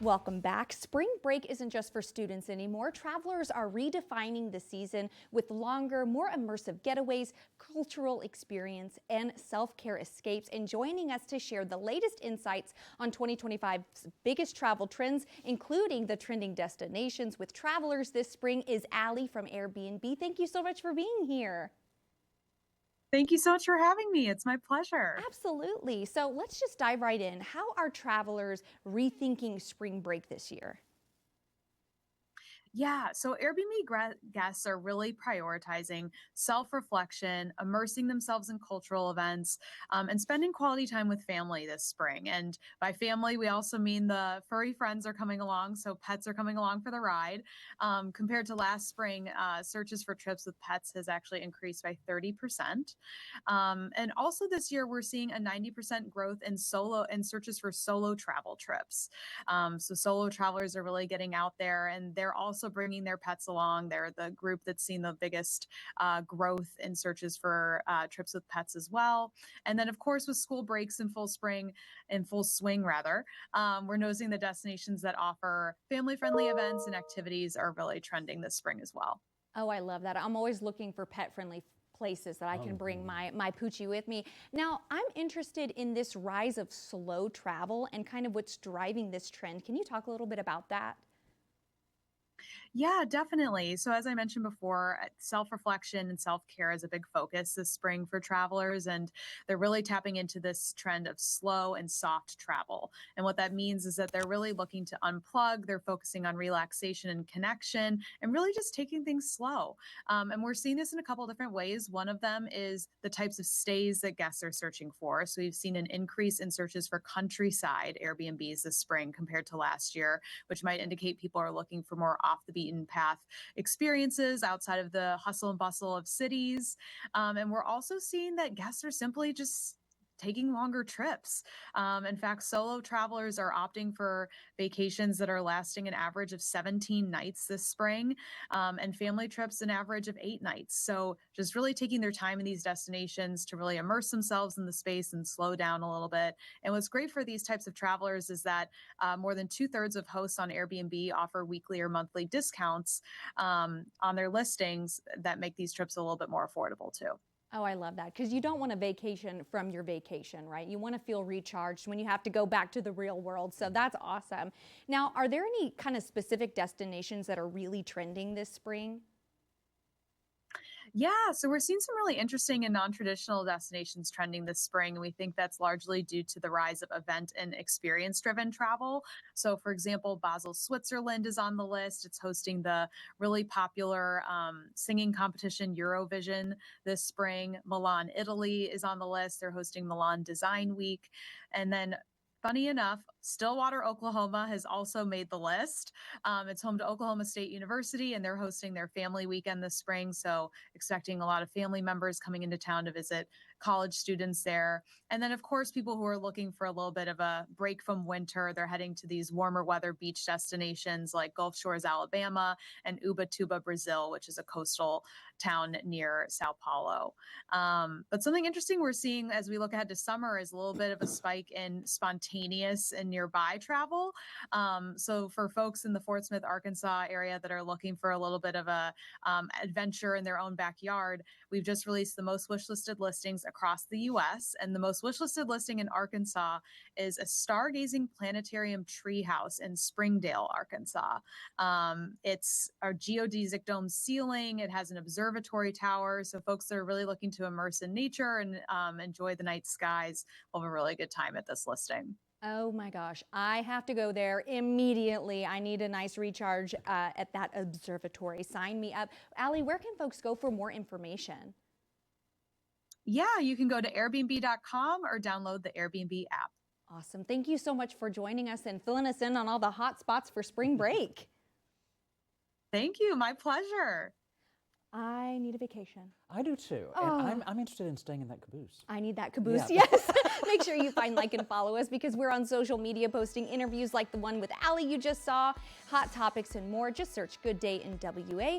Welcome back. Spring break isn't just for students anymore. Travelers are redefining the season with longer, more immersive getaways, cultural experience, and self-care escapes. And joining us to share the latest insights on 2025's biggest travel trends, including the trending destinations with travelers this spring, is Allie from Airbnb. Thank you so much for being here. Thank you so much for having me. It's my pleasure. Absolutely. So let's just dive right in. How are travelers rethinking spring break this year? Yeah, so Airbnb guests are really prioritizing self reflection, immersing themselves in cultural events, and spending quality time with family this spring. And by family, we also mean the furry friends are coming along, so pets are coming along for the ride. Compared to last spring, searches for trips with pets has actually increased by 30%. And also this year, we're seeing a 90% growth in searches for solo travel trips. So solo travelers are really getting out there, and they're also bringing their pets along. They're the group that's seen the biggest growth in searches for trips with pets as well. And then, of course, with school breaks in full swing rather, we're noticing the destinations that offer family-friendly events and activities are really trending this spring as well. Oh, I love that. I'm always looking for pet-friendly places that I can bring my Poochie with me. Now, I'm interested in this rise of slow travel and kind of what's driving this trend. Can you talk a little bit about that? Yeah, definitely. So, as I mentioned before, self reflection and self care is a big focus this spring for travelers, and they're really tapping into this trend of slow and soft travel. And what that means is that they're really looking to unplug, they're focusing on relaxation and connection, and really just taking things slow. And we're seeing this in a couple different ways. One of them is the types of stays that guests are searching for. So, we've seen an increase in searches for countryside Airbnbs this spring compared to last year, which might indicate people are looking for more off the beaten path experiences outside of the hustle and bustle of cities. And we're also seeing that guests are simply just taking longer trips. In fact, solo travelers are opting for vacations that are lasting an average of 17 nights this spring, and family trips an average of 8 nights. So just really taking their time in these destinations to really immerse themselves in the space and slow down a little bit. And what's great for these types of travelers is that more than 2/3 of hosts on Airbnb offer weekly or monthly discounts on their listings that make these trips a little bit more affordable too. Oh, I love that because you don't want a vacation from your vacation, right? You want to feel recharged when you have to go back to the real world. So that's awesome. Now, are there any kind of specific destinations that are really trending this spring? Yeah, so we're seeing some really interesting and non-traditional destinations trending this spring, and we think that's largely due to the rise of event and experience-driven travel. So, for example, Basel, Switzerland is on the list. It's hosting the really popular singing competition Eurovision this spring. Milan, Italy is on the list. They're hosting Milan Design Week. And then funny enough, Stillwater, Oklahoma has also made the list. It's home to Oklahoma State University, and they're hosting their family weekend this spring. So, expecting a lot of family members coming into town to visit college students there. And then, of course, people who are looking for a little bit of a break from winter, they're heading to these warmer weather beach destinations like Gulf Shores, Alabama, and Ubatuba, Brazil, which is a coastal town near Sao Paulo. But something interesting we're seeing as we look ahead to summer is a little bit of a spike in spontaneous and nearby travel. So for folks in the Fort Smith, Arkansas area that are looking for a little bit of a adventure in their own backyard, we've just released the most wishlisted listings across the U.S. And the most wishlisted listing in Arkansas is a stargazing planetarium treehouse in Springdale, Arkansas. It's a geodesic dome ceiling. It has an observatory tower. So folks that are really looking to immerse in nature and enjoy the night skies will have a really good time at this listing. Oh my gosh, I have to go there immediately. I need a nice recharge at that observatory. Sign me up. Allie, where can folks go for more information? Yeah, you can go to Airbnb.com or download the Airbnb app. Awesome. Thank you so much for joining us and filling us in on all the hot spots for spring break. Thank you. My pleasure. I need a vacation. I do too. Oh. And I'm interested in staying in that caboose. I need that caboose, Yeah. yes. Make sure you find, like, and follow us because we're on social media posting interviews like the one with Allie you just saw, hot topics and more. Just search Good Day in WA